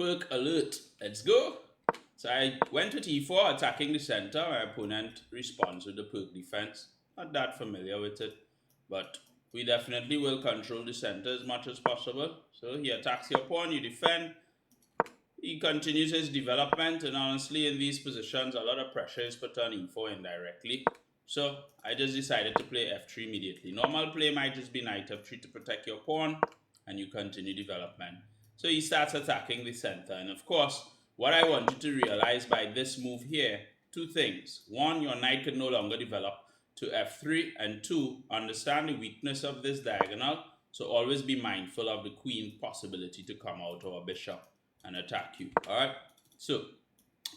Pirc alert. Let's go. So I went with e4, attacking the center. My opponent responds with the Pirc defense. Not that familiar with it, but we definitely will control the center as much as possible. So he attacks your pawn, you defend. He continues his development, and honestly, in these positions, a lot of pressure is put on e4 indirectly. So I just decided to play f3 immediately. Normal play might just be knight f3 to protect your pawn, and you continue development. So he starts attacking the center, and of course, what I want you to realize by this move here, two things. One, your knight can no longer develop to f3, and two, understand the weakness of this diagonal, so always be mindful of the queen possibility to come out, or a bishop, and attack you. Alright, so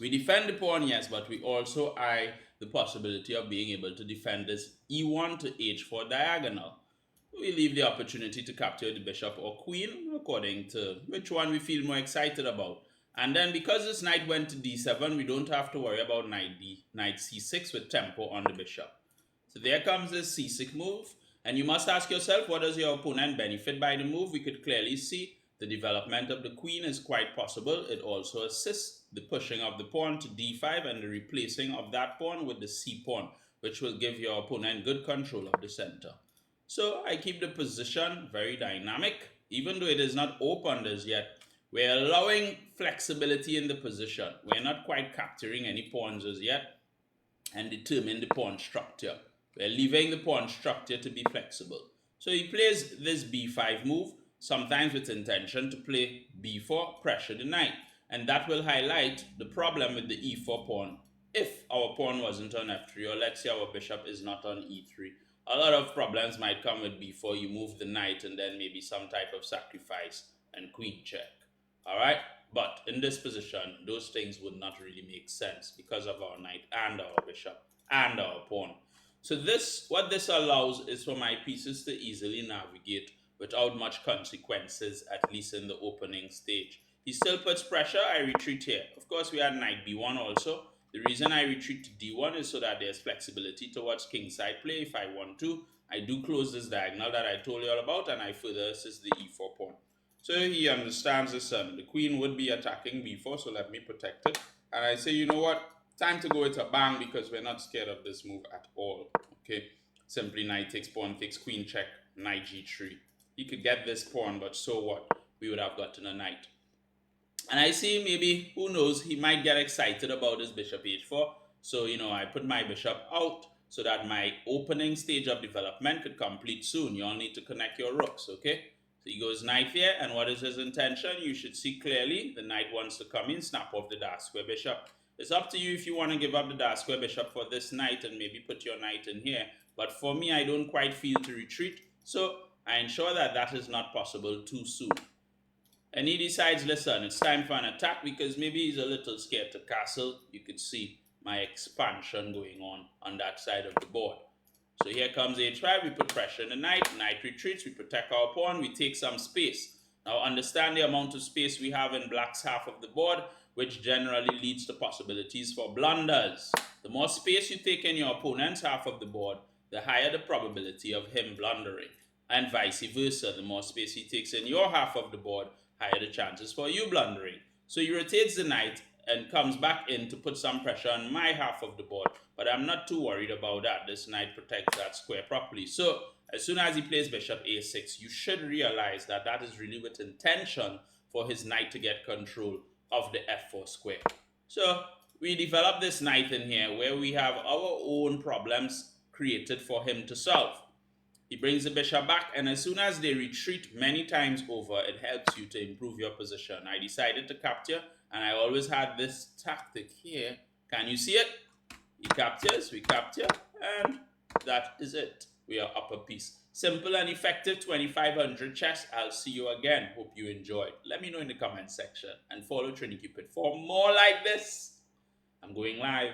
we defend the pawn, yes, but we also eye the possibility of being able to defend this e1 to h4 diagonal. We leave the opportunity to capture the bishop or queen according to which one we feel more excited about. And then because this knight went to d7, we don't have to worry about knight c6 with tempo on the bishop. So there comes this c6 move, and you must ask yourself, what does your opponent benefit by the move? We could clearly see the development of the queen is quite possible. It also assists the pushing of the pawn to d5 and the replacing of that pawn with the c pawn, which will give your opponent good control of the center. So I keep the position very dynamic. Even though it is not opened as yet, we're allowing flexibility in the position. We're not quite capturing any pawns as yet and determine the pawn structure. We're leaving the pawn structure to be flexible. So he plays this b5 move, sometimes with intention to play b4, pressure the knight. And that will highlight the problem with the e4 pawn if our pawn wasn't on f3, or let's say our bishop is not on e3. A lot of problems might come with b4. You move the knight and then maybe some type of sacrifice and queen check. Alright? But in this position, those things would not really make sense because of our knight and our bishop and our pawn. So what this allows is for my pieces to easily navigate without much consequences, at least in the opening stage. He still puts pressure. I retreat here. Of course, we had knight b1 also. The reason I retreat to d1 is so that there's flexibility towards kingside play if I want to. I do close this diagonal that I told you all about, and I further assist the e4 pawn. So he understands this. The queen would be attacking b4, so let me protect it. And I say, you know what? Time to go with a bang because we're not scared of this move at all. Okay, simply knight takes, pawn takes, queen check, knight g3. He could get this pawn, but so what? We would have gotten a knight. And I see maybe, who knows, he might get excited about his bishop h4. So, I put my bishop out so that my opening stage of development could complete soon. You all need to connect your rooks, okay? So he goes knight here, and what is his intention? You should see clearly. The knight wants to come in, snap off the dark square bishop. It's up to you if you want to give up the dark square bishop for this knight and maybe put your knight in here. But for me, I don't quite feel to retreat. So I ensure that that is not possible too soon. And he decides, listen, it's time for an attack because maybe he's a little scared to castle. You could see my expansion going on that side of the board. So here comes h5, we put pressure on the knight, knight retreats, we protect our pawn, we take some space. Now understand the amount of space we have in black's half of the board, which generally leads to possibilities for blunders. The more space you take in your opponent's half of the board, the higher the probability of him blundering. And vice versa, the more space he takes in your half of the board, higher the chances for you blundering. So he rotates the knight and comes back in to put some pressure on my half of the board, but I'm not too worried about that. This knight protects that square properly. So as soon as he plays bishop a6, you should realize that that is really with intention for his knight to get control of the f4 square. So we develop this knight in here where we have our own problems created for him to solve. He brings the bishop back, and as soon as they retreat many times over, it helps you to improve your position. I decided to capture, and I always had this tactic here. Can you see it? He captures, we capture, and that is it. We are up a piece. Simple and effective 2500 chess. I'll see you again. Hope you enjoyed. Let me know in the comment section, and follow TriniCupid for more like this. I'm going live.